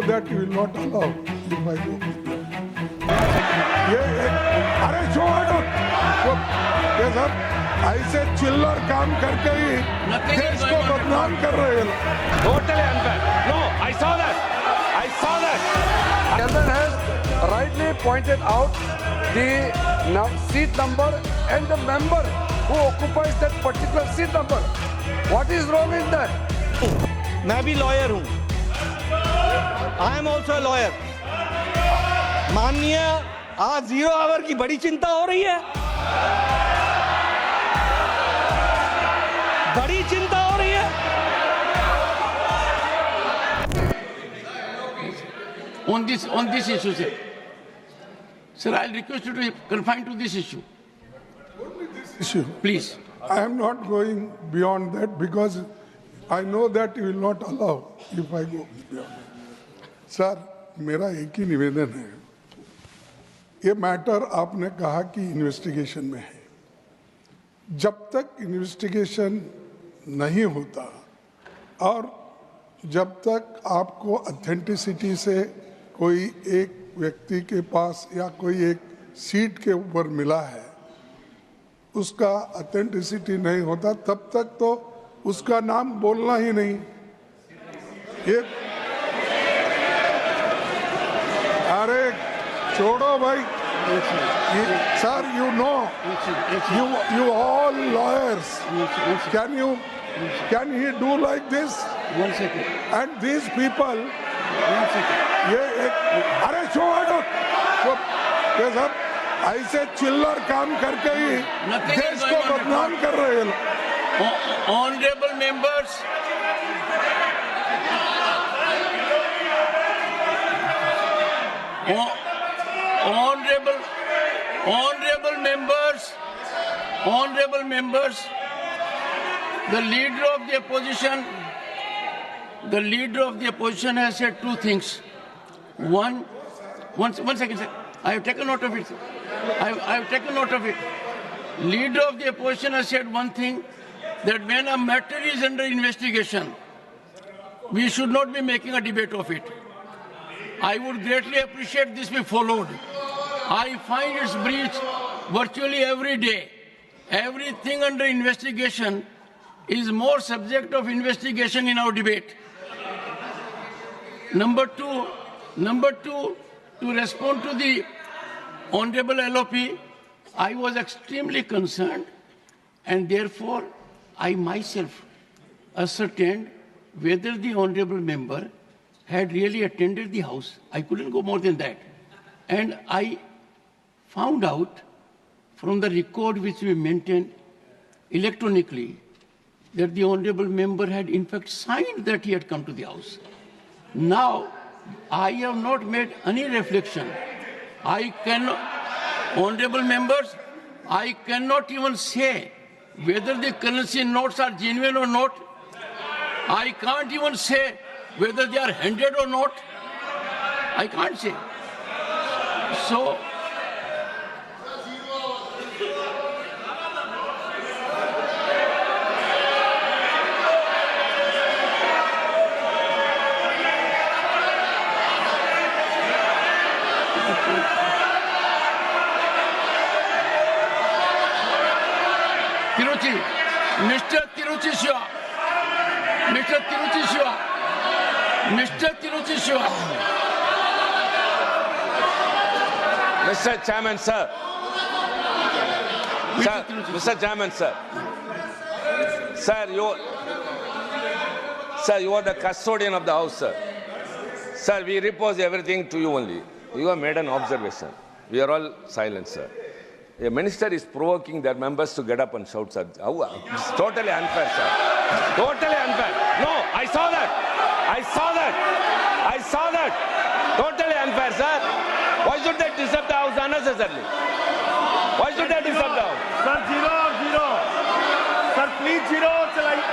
that you will not allow if I go. अरे show ये सब ऐसे चिल्लर काम करके ही देश को बदनाम कर रहे हैं. Totally unfair. No, I saw that. I saw that. Chairman has rightly pointed out the seat number and the member who occupies that particular seat number. What is wrong in that? मैं भी lawyer हूं. I am also lawyer. माननीय, आज 0 our की बड़ी चिंता हो रही है. बड़ी चिंता हो रही है. On this issue, sir, I'll request you to confine to this issue. Issue. Please. I am not going beyond that because I know that you will not allow if I go beyond. Sir, मेरा एक ही निवेदन है. ये matter आपने कहा कि investigation में है. जब तक इन्वेस्टिगेशन नहीं होता और जब तक आपको ऑथेंटिसिटी से कोई एक व्यक्ति के पास या कोई एक सीट के ऊपर मिला है, उसका ऑथेंटिसिटी नहीं होता, तब तक तो उसका नाम बोलना ही नहीं. ये अरे छोड़ो भाई. Sir, you know, you all lawyers. Can he do like this? 1 second. And these people, 1 second. ये एक अरे शो ये सब ऐसे चिल्लर काम करके ही देश को बदनाम कर रहे हैं. Honorable members, honorable members, the leader of the opposition has said 2 things. One second, sir. I have taken note of it. I have taken note of it. Leader of the opposition has said one thing, that when a matter is under investigation, we should not be making a debate of it. I would greatly appreciate this be followed. I find its breach virtually every day. Everything under investigation is more subject of investigation in our debate. Number two, to respond to the Honorable LOP, I was extremely concerned, and therefore I myself ascertained whether the Honorable member had really attended the House. I couldn't go more than that. And I found out from the record which we maintained electronically that the Honorable member had in fact signed that he had come to the House. Now, I have not made any reflection. Honorable members, I cannot even say whether the currency notes are genuine or not. I can't even say whether they are handed or not. I can't say. So, Mr. Tiruchi Shiva. Mr. Chairman, sir. Mr. Chairman, sir. Sir, you are the custodian of the House, sir. Sir, we repose everything to you only. You have made an observation. We are all silent, sir. A minister is provoking their members to get up and shout, sir. It's totally unfair, sir. Totally unfair. No, I saw that. Totally unfair, sir. Why should they disturb the House unnecessarily? Why should they disturb the House? Sir, 0. Sir, please 0 चलाइए.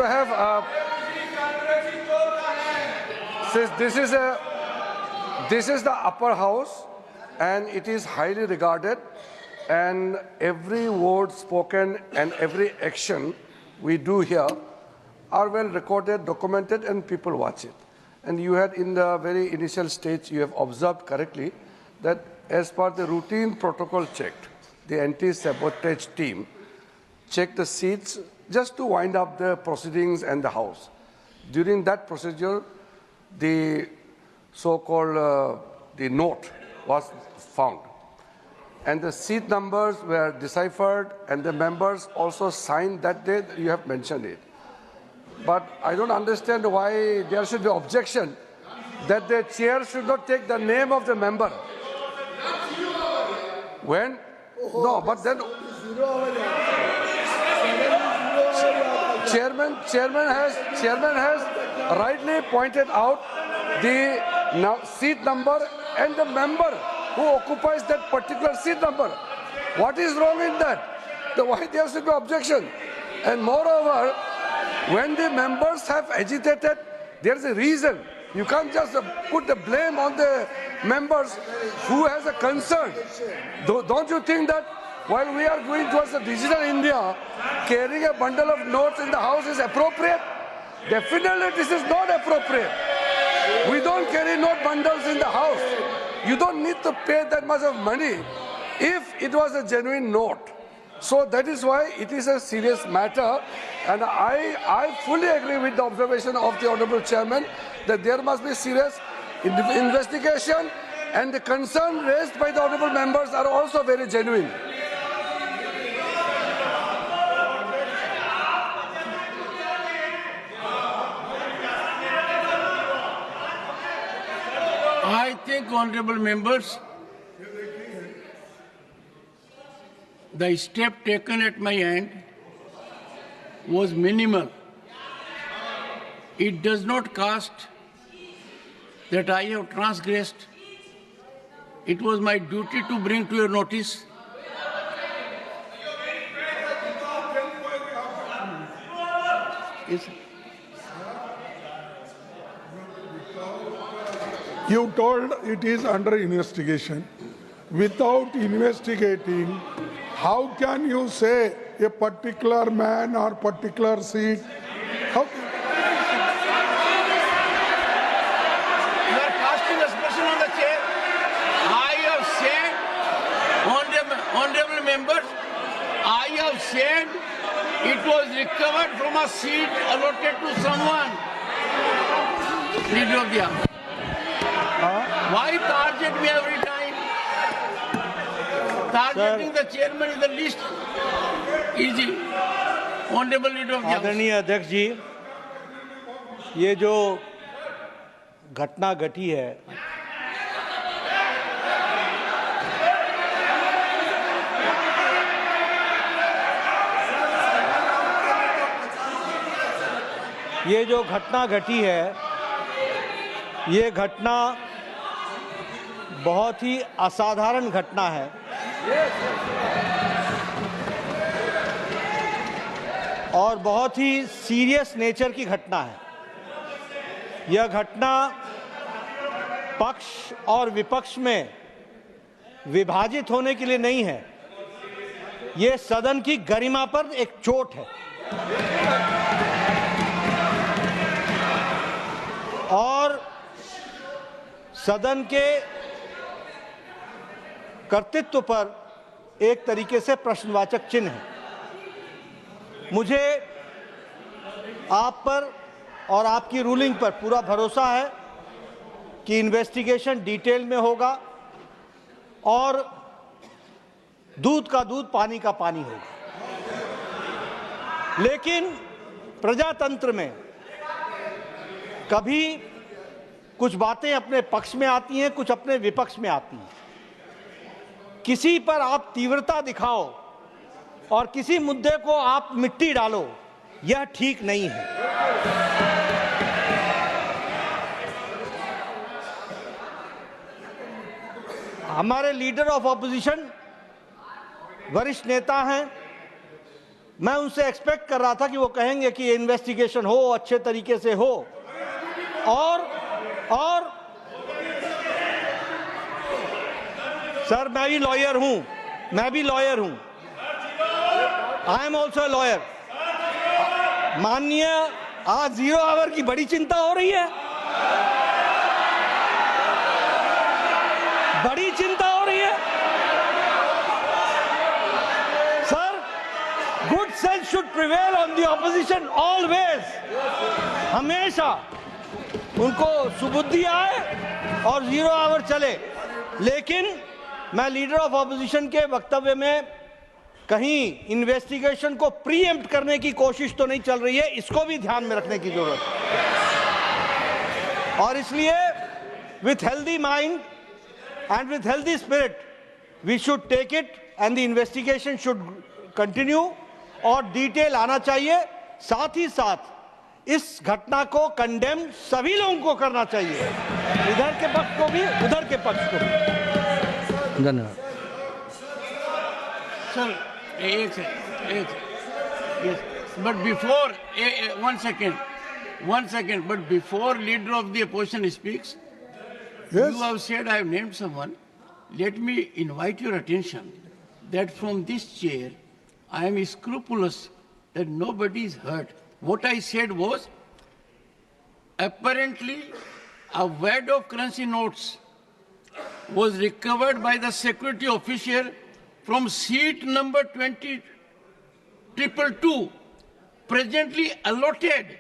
you have, since this is the upper house, and it is highly regarded, and every word spoken and every action we do here are well recorded, documented, and people watch it. And you had in the very initial stage, you have observed correctly that as per the routine protocol checked, the anti-sabotage team checked the seats just to wind up the proceedings and the house. During that procedure, the so-called the note was found. And the seat numbers were deciphered, and the members also signed that day. You have mentioned it. But I don't understand why there should be objection that the chair should not take the name of the member. When? No, but then chairman has rightly pointed out the seat number and the member who occupies that particular seat number. What is wrong in that? Why there should be objection? And moreover, when the members have agitated, there is a reason. You can't just put the blame on the members who has a concern. Don't you think that while we are going towards the digital India, carrying a bundle of notes in the house is appropriate? Definitely this is not appropriate. We don't carry note bundles in the house. You don't need to pay that much of money if it was a genuine note. So that is why it is a serious matter, and I fully agree with the observation of the Honourable Chairman that there must be serious investigation, and the concern raised by the Honourable members are also very genuine. I think, honourable members, the step taken at my end was minimal. It does not cast that I have transgressed. It was my duty to bring to your notice. Yes. You told it is under investigation. Without investigating, how can you say a particular man or particular seat? How? You are casting aspersion on the chair. I have said, honourable members, I have said it was recovered from a seat allotted to someone. Leader of the House. Why target me every time? Targeting the chairman is the least easy. Honorable Leader of the House. आदरणीय अध्यक्ष जी, ये जो घटना घटी है, ये घटना बहुत ही असाधारण घटना है। और बहुत ही सीरियस नेचर की घटना है। यह घटना पक्ष और विपक्ष में विभाजित होने के लिए नहीं है, ये सदन की गरिमा पर एक चोट है। और सदन के कर्तृत्व पर एक तरीके से प्रश्नवाचक चिन्ह है। मुझे आप पर और आपकी रूलिंग पर पूरा भरोसा है कि इन्वेस्टिगेशन डिटेल में होगा और दूध का दूध पानी का पानी होगा। लेकिन प्रजातंत्र में कभी कुछ बातें अपने पक्ष में आती हैं, कुछ अपने विपक्ष में आती हैं। किसी पर आप तीव्रता दिखाओ और किसी मुद्दे को आप मिट्टी डालो, यह ठीक नहीं है। हमारे लीडर ऑफ ऑपोजिशन वरिष्ठ नेता हैं, मैं उनसे एक्सपेक्ट कर रहा था कि वो कहेंगे कि इन्वेस्टिगेशन हो, अच्छे तरीके से हो। और सर मैं भी लॉयर हूं, आई एम ऑल्सो लॉयर। माननीय, आज 0 आवर की बड़ी चिंता हो रही है, बड़ी चिंता हो रही है। Sir, good sense should prevail on the opposition always. हमेशा उनको सुबुद्धि आए और 0 आवर चले। लेकिन मैं लीडर ऑफ ऑपोजिशन के वक्तव्य में कहीं इन्वेस्टिगेशन को प्रीएम्प्ट करने की कोशिश तो नहीं चल रही है, इसको भी ध्यान में रखने की जरूरत है। और इसलिए with healthy mind and with healthy spirit we should take it and the investigation should continue और डिटेल आना चाहिए। साथ ही साथ इस घटना को कंडेम सभी लोगों को करना चाहिए, इधर के पक्ष को भी, उधर के पक्ष को भी। धन्यवाद सर। एक second, yes, but before, one second, but before leader of the opposition speaks, Yes. you have said I have named someone. Let me invite your attention that from this chair, I am scrupulous that nobody is hurt. What I said was, apparently, a wad of currency notes was recovered by the security officer from seat number 20222, presently allotted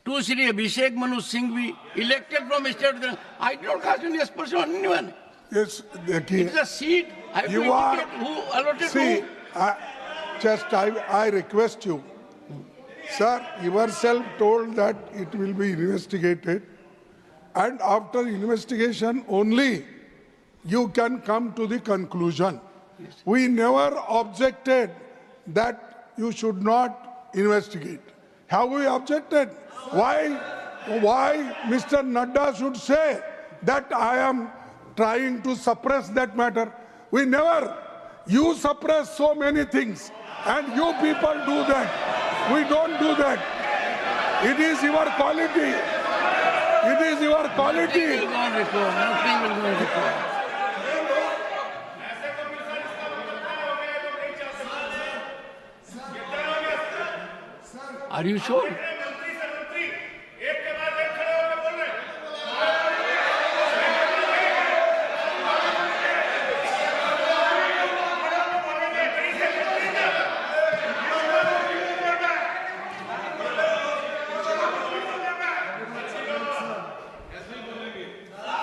to Sri Abhishek Manu Singhvi, elected from state. I do not cast any aspersion on anyone. Yes, It is a seat. I have to you are. indicate who allotted See, who. I request you, sir, yourself told that it will be investigated, and after investigation only you can come to the conclusion. We never objected that you should not investigate. Have we objected? Why Mr. Nadda should say that I am trying to suppress that matter? We never. You suppress so many things, and you people do that. We don't do that. It is your quality. It is your quality. Nothing will go on record. Nothing will go on record. Are you sure?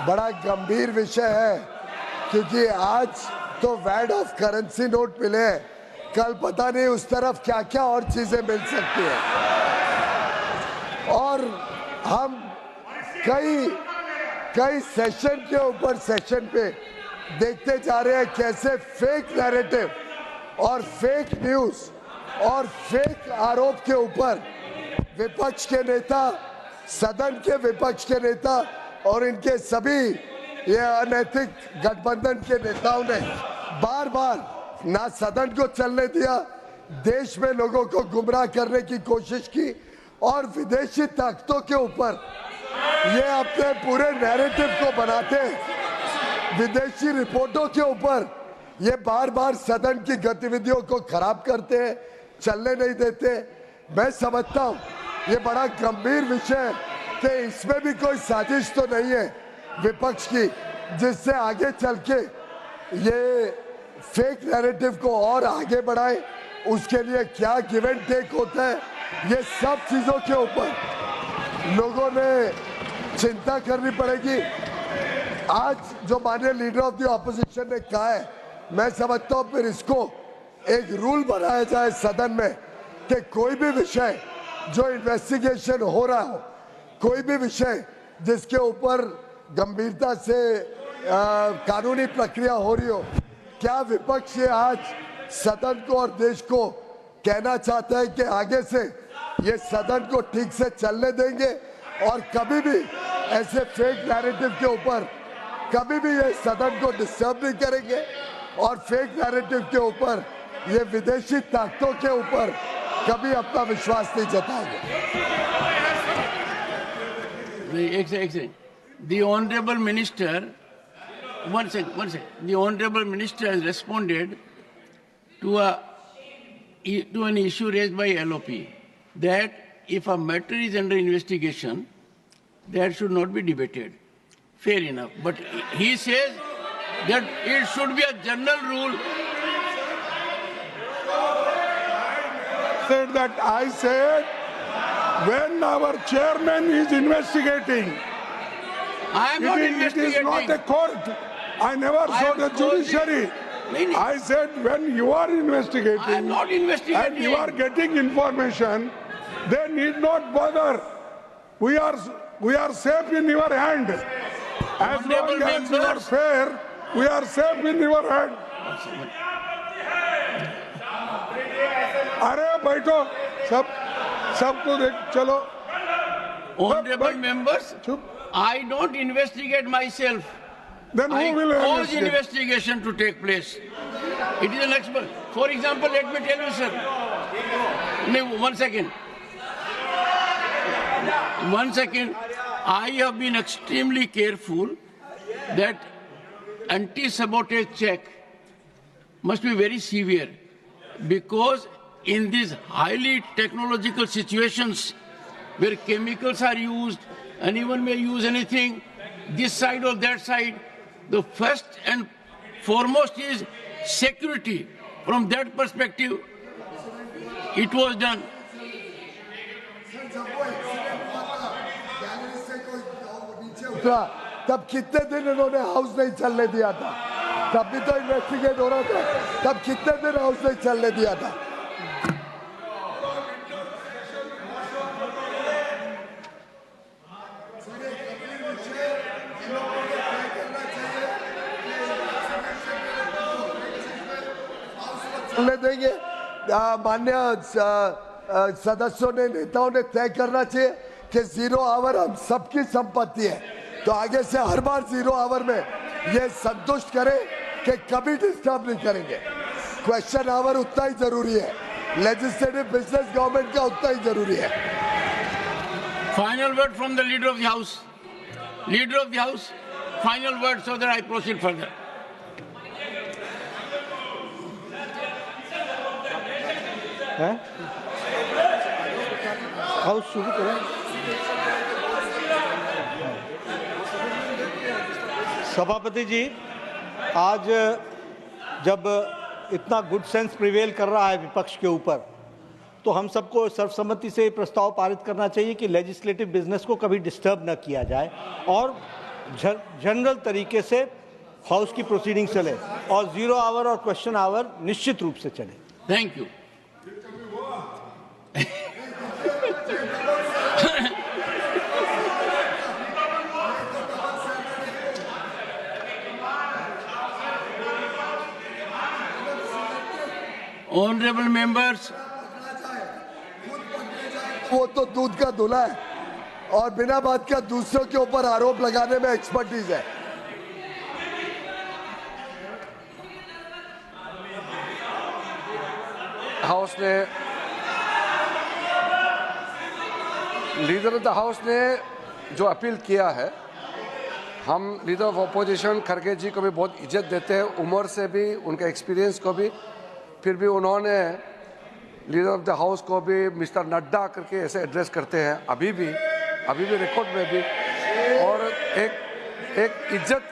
बड़ा गंभीर विषय है, क्योंकि आज तो वैड of currency note मिले हैं, कल पता नहीं उस तरफ क्या क्या और चीजें मिल सकती हैं। और हम कई सेशन के ऊपर सेशन पे देखते जा रहे हैं कैसे फेक नैरेटिव और फेक न्यूज और फेक आरोप के ऊपर विपक्ष के नेता, सदन के विपक्ष के नेता और इनके सभी ये अनैतिक गठबंधन के नेताओं ने बार बार ना सदन को चलने दिया, देश में लोगों को गुमराह करने की कोशिश की और विदेशी ताकतों के ऊपर ये अपने पूरे नैरेटिव को बनाते हैं। विदेशी रिपोर्टों के ऊपर ये बार बार सदन की गतिविधियों को खराब करते हैं, चलने नहीं देते। मैं समझता हूँ ये बड़ा गंभीर विषय है कि इसमें भी कोई साजिश तो नहीं है विपक्ष की, जिससे आगे चल के ये फेक नैरेटिव को और आगे बढ़ाए। उसके लिए क्या गिव एंड टेक होता है, ये सब चीजों के ऊपर लोगों ने चिंता करनी पड़ेगी। आज जो माननीय लीडर ऑफ द ऑपोजिशन ने कहा है, मैं समझता हूँ फिर इसको एक रूल बनाया जाए सदन में कि कोई भी विषय जो इन्वेस्टिगेशन हो रहा हो, कोई भी विषय जिसके ऊपर गंभीरता से कानूनी प्रक्रिया हो रही हो, क्या विपक्ष ये आज सदन को और देश को कहना चाहता है कि आगे से ये सदन को ठीक से चलने देंगे और कभी भी ऐसे फेक नैरेटिव के ऊपर कभी भी ये सदन को डिस्टर्ब नहीं करेंगे और फेक नैरेटिव के ऊपर ये विदेशी ताकतों के ऊपर कभी अपना विश्वास नहीं जताएंगे। एक second, the honorable minister, one second, the honorable minister has responded to an issue raised by LOP that if a matter is under investigation, that should not be debated. Fair enough. But he says that it should be a general rule. I said when our chairman is investigating, I am not it investigating. is not a court. I never saw the judiciary. I said when you are investigating, I am not investigating. and you are getting information, they need not bother. We are safe in your hand. As long as you are fair, we are safe in your hand. अरे बैठो सबको देख चलो. Honorable members, I don't investigate myself. Then I who will cause investigate? investigation to take place. It is an expert. For example, let me tell you, sir. No, 1 second. 1 second. I have been extremely careful that anti-sabotage check must be very severe, because in these highly technological situations where chemicals are used, anyone may use anything, this side or that side, the first and foremost is security. From that perspective, it was done. तब कितने दिन इन्होंने house नहीं चलने दिया था? तब भी तो इन्वेस्टिगेट हो रहा था. तब कितने दिन हाउस नहीं चलने दिया था? चलने देंगे? मान्य सदस्यों ने, नेताओं ने तय करना चाहिए कि 0 आवर हम सबकी संपत्ति है, तो आगे से हर बार 0 आवर में ये संतुष्ट करें कि कभी डिस्टर्ब नहीं करेंगे. क्वेश्चन आवर उतना ही जरूरी है, लेजिस्लेटिव बिजनेस गवर्नमेंट का उतना ही जरूरी है. Final word from the leader of the house. Leader of the house, final word so that I proceed further. House शुरू करें. सभापति जी, आज जब इतना गुड सेंस प्रिवेल कर रहा है विपक्ष के ऊपर, तो हम सबको सर्वसम्मति से प्रस्ताव पारित करना चाहिए कि लेजिस्लेटिव बिजनेस को कभी डिस्टर्ब न किया जाए और जनरल तरीके से हाउस की प्रोसीडिंग चले और 0 आवर और क्वेश्चन आवर निश्चित रूप से चले. Thank you. Honorable members, वो तो दूध का धुला है और बिना बात का दूसरों के ऊपर आरोप लगाने में एक्सपर्टीज है. हाउस ने, लीडर ऑफ द हाउस ने जो अपील किया है, हम लीडर ऑफ अपोजिशन खड़गे जी को भी बहुत इज्जत देते हैं, उम्र से भी, उनके एक्सपीरियंस को भी. फिर भी उन्होंने लीडर ऑफ द हाउस को भी मिस्टर नड्डा करके ऐसे एड्रेस करते हैं, अभी भी रिकॉर्ड में भी. और एक इज्जत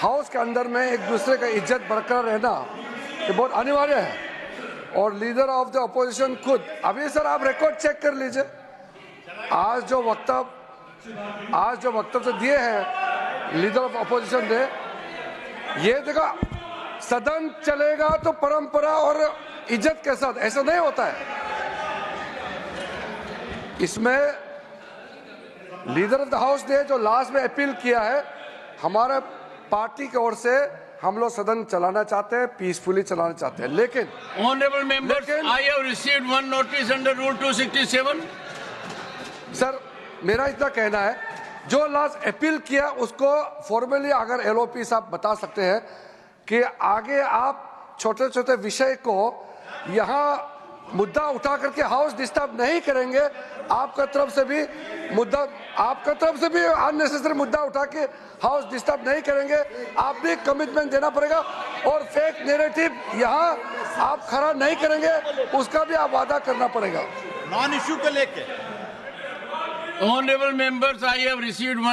हाउस के अंदर में एक दूसरे का इज्जत बरकरार रहना ये बहुत अनिवार्य है. और लीडर ऑफ द अपोजिशन खुद, अभी सर आप रिकॉर्ड चेक कर लीजिए, आज जो वक्तव्य दिए हैं लीडर ऑफ अपोजिशन ने, ये देखा सदन चलेगा तो परंपरा और इज्जत के साथ, ऐसा नहीं होता है. इसमें लीडर ऑफ द हाउस ने जो लास्ट में अपील किया है, हमारे पार्टी की ओर से हम लोग सदन चलाना चाहते हैं, पीसफुली चलाना चाहते हैं, लेकिन honorable members, I have received one notice under Rule 267. Sir मेरा इतना कहना है, जो लास्ट अपील किया उसको फॉर्मली अगर एलओपी साहब बता सकते हैं कि आगे आप छोटे छोटे विषय को यहाँ मुद्दा उठा करके हाउस डिस्टर्ब नहीं करेंगे, आपका तरफ से भी अननेसेसरी मुद्दा उठा के हाउस डिस्टर्ब नहीं करेंगे, आप भी कमिटमेंट देना पड़ेगा। और फेक नैरेटिव यहाँ आप खड़ा नहीं करेंगे, उसका भी आप वादा करना पड़ेगा। नॉन इश्यू को लेके Honorable members, I have received one